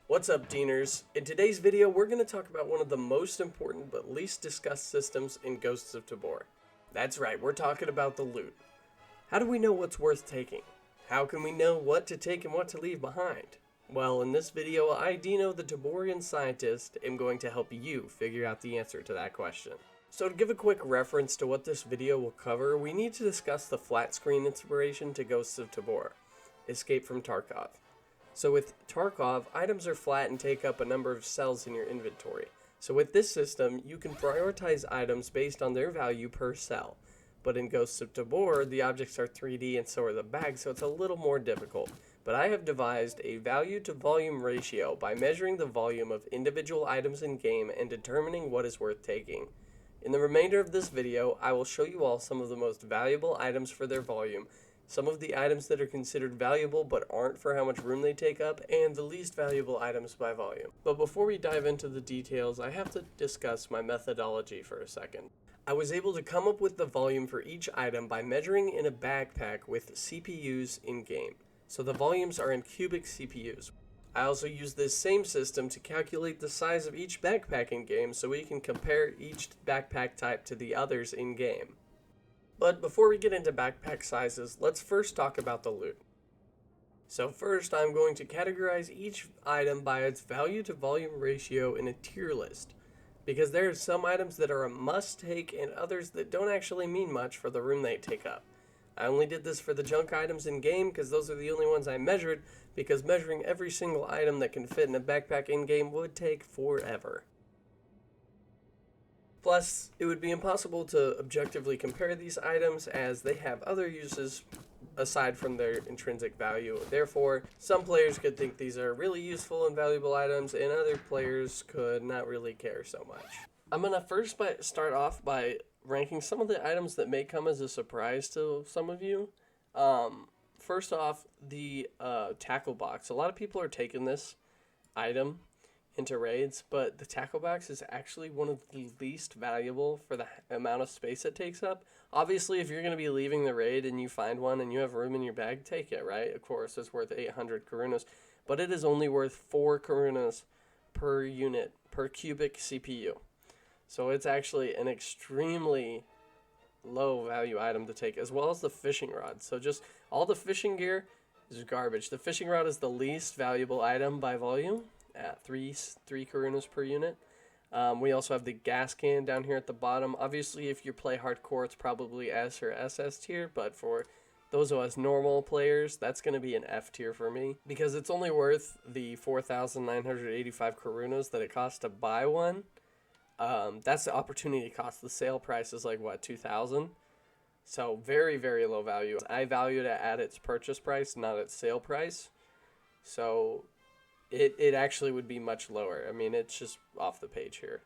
What's up, Deaners? In today's video, we're going to talk about one of the most important but least discussed systems in Ghosts of Tabor. That's right, we're talking about the loot. How do we know what's worth taking? How can we know what to take and what to leave behind? Well, in this video, I, Dino, the Taborian scientist, am going to help you figure out the answer to that question. So to give a quick reference to what this video will cover, we need to discuss the flat screen inspiration to Ghosts of Tabor, Escape from Tarkov. So with Tarkov, items are flat and take up a number of cells in your inventory. So with this system, you can prioritize items based on their value per cell. But in Ghosts of Tabor, the objects are 3D and so are the bags, so it's a little more difficult. But I have devised a value to volume ratio by measuring the volume of individual items in game and determining what is worth taking. In the remainder of this video, I will show you all some of the most valuable items for their volume, some of the items that are considered valuable but aren't for how much room they take up, and the least valuable items by volume. But before we dive into the details, I have to discuss my methodology for a second. I was able to come up with the volume for each item by measuring in a backpack with CPUs in-game. So the volumes are in cubic CPUs. I also use this same system to calculate the size of each backpack in-game so we can compare each backpack type to the others in-game. But before we get into backpack sizes, let's first talk about the loot. So first, I'm going to categorize each item by its value to volume ratio in a tier list, because there are some items that are a must take and others that don't actually mean much for the room they take up. I only did this for the junk items in game because those are the only ones I measured, because measuring every single item that can fit in a backpack in game would take forever. Plus, it would be impossible to objectively compare these items as they have other uses aside from their intrinsic value. Therefore, some players could think these are really useful and valuable items, and other players could not really care so much. I'm going to first start off by ranking some of the items that may come as a surprise to some of you. First off, the tackle box. A lot of people are taking this item into raids, but the tackle box is actually one of the least valuable for the amount of space it takes up. Obviously, if you're going to be leaving the raid and you find one and you have room in your bag, take it, right? Of course, it's worth 800 karunas, but it is only worth 4 karunas per unit, per cubic CPU. So it's actually an extremely low value item to take, as well as the fishing rod. So just all the fishing gear is garbage. The fishing rod is the least valuable item by volume, at 3 karunas per unit. We also have the gas can down here at the bottom. Obviously, if you play hardcore, it's probably S or SS tier, but for those of us normal players, that's going to be an F tier for me, because it's only worth the 4,985 karunas that it costs to buy one. That's the opportunity cost. The sale price is like, what, 2,000? So very, very low value. I valued it at its purchase price, not its sale price. So it actually would be much lower. I mean, it's just off the page here.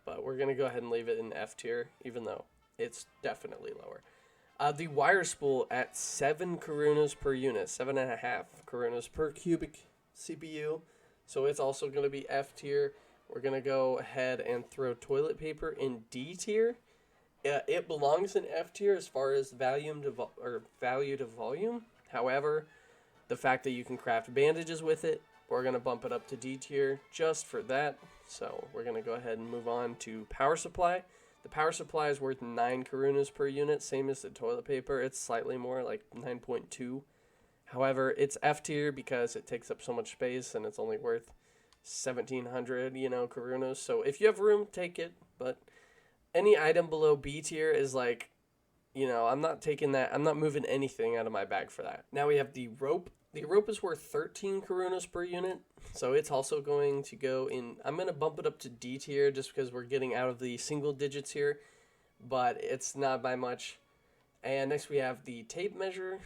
But we're going to go ahead and leave it in F tier, even though it's definitely lower. The wire spool at 7 karunas per unit, 7.5 karunas per cubic CPU. So it's also going to be F tier. We're going to go ahead and throw toilet paper in D tier. It belongs in F tier as far as value to volume. However, the fact that you can craft bandages with it, we're going to bump it up to D tier just for that. So we're going to go ahead and move on to power supply. The power supply is worth 9 karunas per unit, same as the toilet paper. It's slightly more, like 9.2. However, it's F tier because it takes up so much space and it's only worth 1,700, karunas. So if you have room, take it. But any item below B tier is like, I'm not taking that. I'm not moving anything out of my bag for that. Now we have the rope. The rope is worth 13 karunas per unit, so it's also going to go in. I'm going to bump it up to D tier just because we're getting out of the single digits here, but it's not by much. And next we have the tape measure.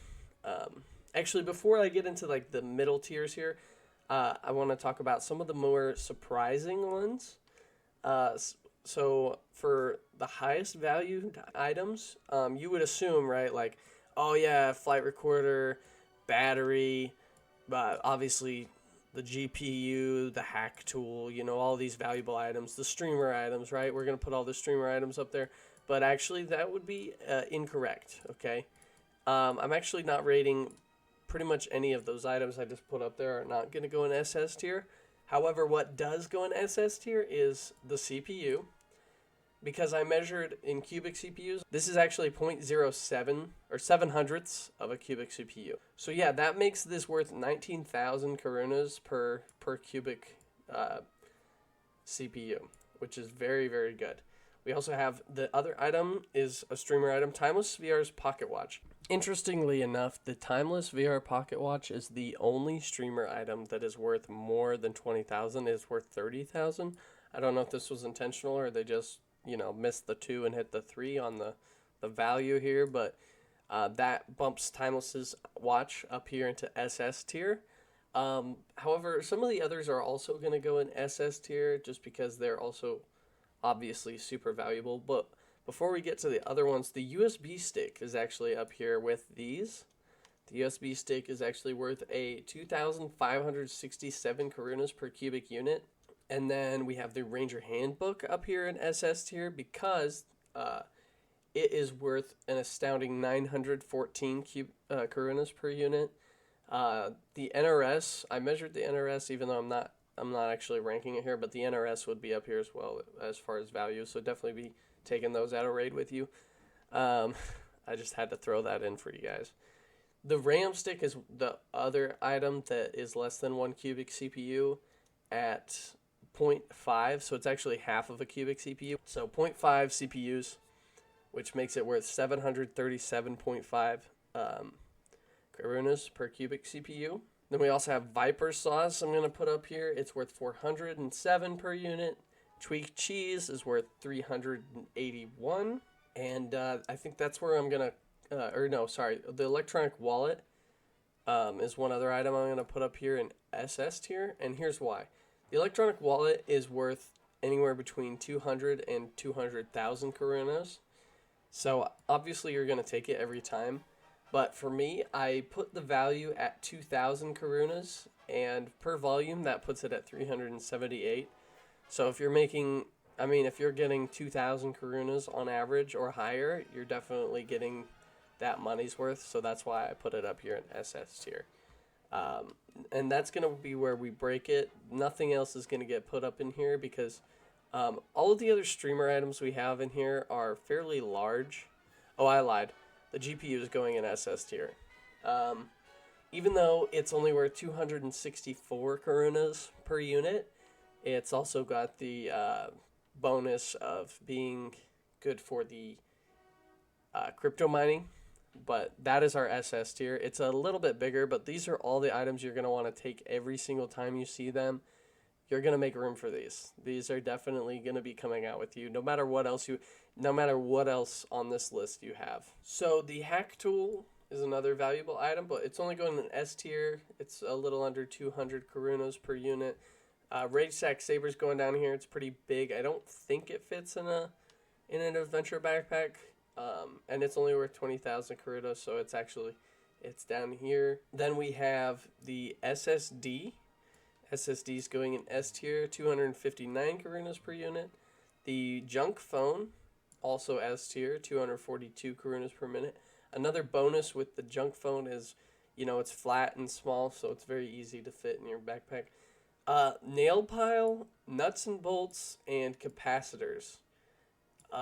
Actually, before I get into like the middle tiers here, I want to talk about some of the more surprising ones. So for the highest value items, you would assume, right, like, oh yeah, flight recorder, battery, but obviously the GPU, the hack tool, all these valuable items, the streamer items, right? We're going to put all the streamer items up there, but actually that would be incorrect, okay? I'm actually not rating pretty much any of those items I just put up there are not going to go in SS tier. However, what does go in SS tier is the CPU. Because I measured in cubic CPUs, this is actually 0.07 or 7/100ths of a cubic CPU. So yeah, that makes this worth 19,000 Karunas per cubic CPU, which is very, very good. We also have the other item is a streamer item, Timeless VR's Pocket Watch. Interestingly enough, the Timeless VR Pocket Watch is the only streamer item that is worth more than 20,000. It's worth 30,000. I don't know if this was intentional or they just missed the 2 and hit the 3 on the value here, but that bumps Timeless's watch up here into SS tier. However, some of the others are also going to go in SS tier just because they're also obviously super valuable. But before we get to the other ones, the USB stick is actually up here with these. The USB stick is actually worth a 2,567 Karunas per cubic unit. And then we have the Ranger Handbook up here in SS tier because it is worth an astounding 914 Karunas per unit. The NRS, I measured the NRS even though I'm not actually ranking it here, but the NRS would be up here as well as far as value, so definitely be taking those out of raid with you. I just had to throw that in for you guys. The RAM stick is the other item that is less than 1 cubic CPU at 0.5, so it's actually half of a cubic CPU. So 0.5 CPUs, which makes it worth 737.5 Karunas per cubic CPU. Then we also have Viper Sauce I'm going to put up here. It's worth 407 per unit. Tweaked Cheese is worth 381. And I think that's where I'm going to... the Electronic Wallet is one other item I'm going to put up here in SS tier. And here's why. The Electronic Wallet is worth anywhere between 200 and 200,000 Karunas. So obviously you're going to take it every time. But for me, I put the value at 2,000 Karunas, and per volume, that puts it at 378. So if you're getting 2,000 Karunas on average or higher, you're definitely getting that money's worth. So that's why I put it up here in SS tier. And that's going to be where we break it. Nothing else is going to get put up in here because all of the other streamer items we have in here are fairly large. Oh, I lied. The GPU is going in SS tier. Even though it's only worth 264 Karunas per unit, it's also got the bonus of being good for the crypto mining. But that is our SS tier. It's a little bit bigger, but these are all the items you're going to want to take every single time you see them. You're going to make room for these. These are definitely going to be coming out with you no matter what else on this list you have. So the hack tool is another valuable item, but it's only going in S tier. It's a little under 200 Karunas per unit. Rage Sack Saber's going down here. It's pretty big. I don't think it fits in an adventure backpack. And it's only worth 20,000 Karunas, so it's down here. Then we have the SSD. SSD's going in S tier, 259 Karunas per unit. The junk phone, also S tier, 242 Karunas per minute. Another bonus with the junk phone is, it's flat and small, so it's very easy to fit in your backpack. Nail pile, nuts and bolts, and capacitors.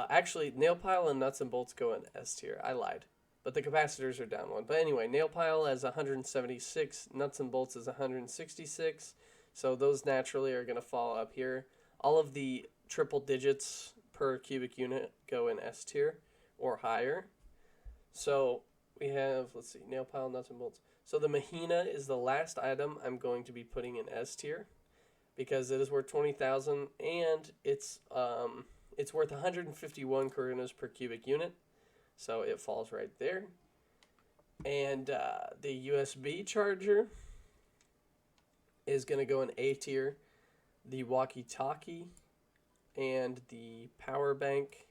Actually, nail pile and nuts and bolts go in S tier. I lied. But the capacitors are down one. But anyway, nail pile has 176, nuts and bolts is 166. So those naturally are going to fall up here. All of the triple digits per cubic unit go in S tier or higher. So we have, nail pile, nuts and bolts. So the Mahina is the last item I'm going to be putting in S tier because it is worth 20,000 and it's worth 151 Karunas per cubic unit. So it falls right there. And the USB charger is going to go in A tier. The walkie-talkie and the power bank,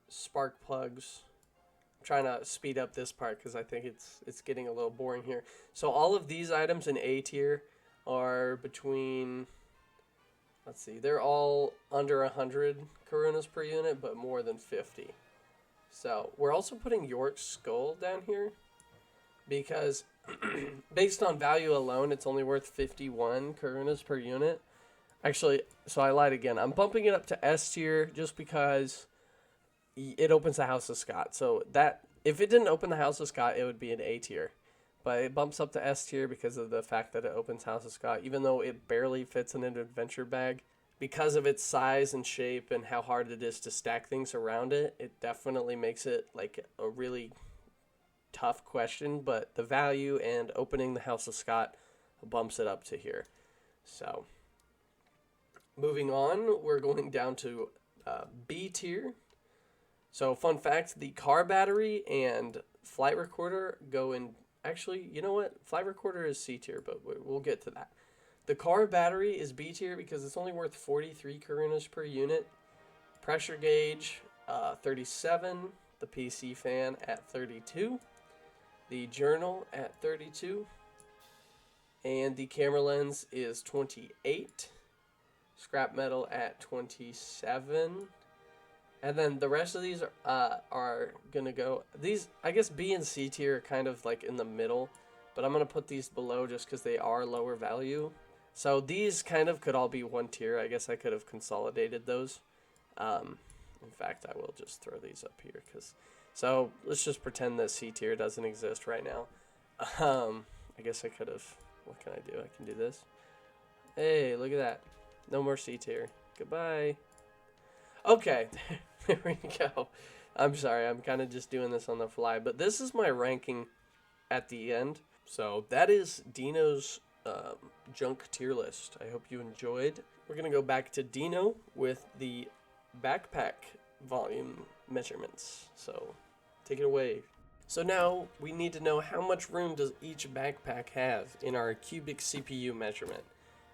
spark plugs. I'm trying to speed up this part because I think it's getting a little boring here. So all of these items in A tier are between, they're all under 100 Karunas per unit, but more than 50. So we're also putting York's skull down here because based on value alone, it's only worth 51 Karunas per unit. Actually, so I lied again. I'm bumping it up to S tier just because it opens the House of Scott. So that if it didn't open the House of Scott, it would be an A tier. But it bumps up to S tier because of the fact that it opens House of Scott, even though it barely fits in an adventure bag. Because of its size and shape and how hard it is to stack things around it, it definitely makes it like a really tough question. But the value and opening the House of Scott bumps it up to here. So moving on, we're going down to B tier. So fun fact, the car battery and flight recorder go in. Actually, you know what? Flight recorder is C tier, but we'll get to that. The car battery is B tier because it's only worth 43 Karunas per unit. Pressure gauge, 37. The PC fan at 32. The journal at 32. And the camera lens is 28. Scrap metal at 27. And then the rest of these are going to go... These, I guess B and C tier are kind of like in the middle. But I'm going to put these below just because they are lower value. So these kind of could all be one tier. I guess I could have consolidated those. In fact, I will just throw these up here. So let's just pretend that C tier doesn't exist right now. I guess I could have... What can I do? I can do this. Hey, look at that. No more C tier. Goodbye. Okay, there we go. I'm sorry, I'm kind of just doing this on the fly, but this is my ranking at the end. So that is Dino's junk tier list. I hope you enjoyed. We're going to go back to Dino with the backpack volume measurements. So take it away. So now we need to know how much room does each backpack have in our cubic CPU measurement.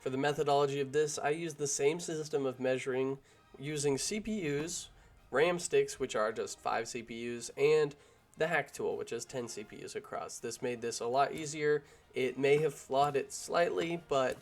For the methodology of this, I use the same system of measuring using CPUs, RAM sticks, which are just 5 CPUs, and the hack tool, which is 10 CPUs across. This made this a lot easier. It may have flawed it slightly, but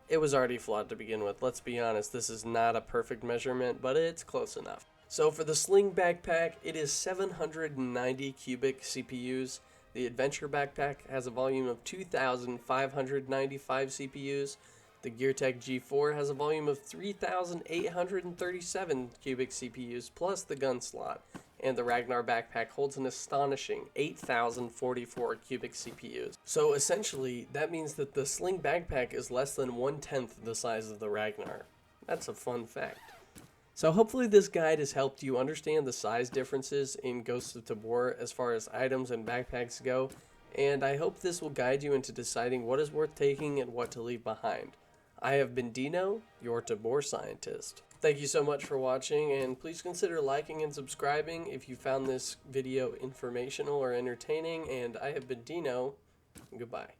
it was already flawed to begin with. Let's be honest, this is not a perfect measurement, but it's close enough. So for the Sling backpack, it is 790 cubic CPUs. The Adventure backpack has a volume of 2,595 CPUs. The Krtek G4 has a volume of 3,837 cubic CPUs plus the gun slot. And the Ragnar backpack holds an astonishing 8,044 cubic CPUs. So essentially, that means that the Sling backpack is less than 1/10 the size of the Ragnar. That's a fun fact. So hopefully this guide has helped you understand the size differences in Ghosts of Tabor as far as items and backpacks go. And I hope this will guide you into deciding what is worth taking and what to leave behind. I have been Dino, your Tabor scientist. Thank you so much for watching, and please consider liking and subscribing if you found this video informational or entertaining, and I have been Dino. Goodbye.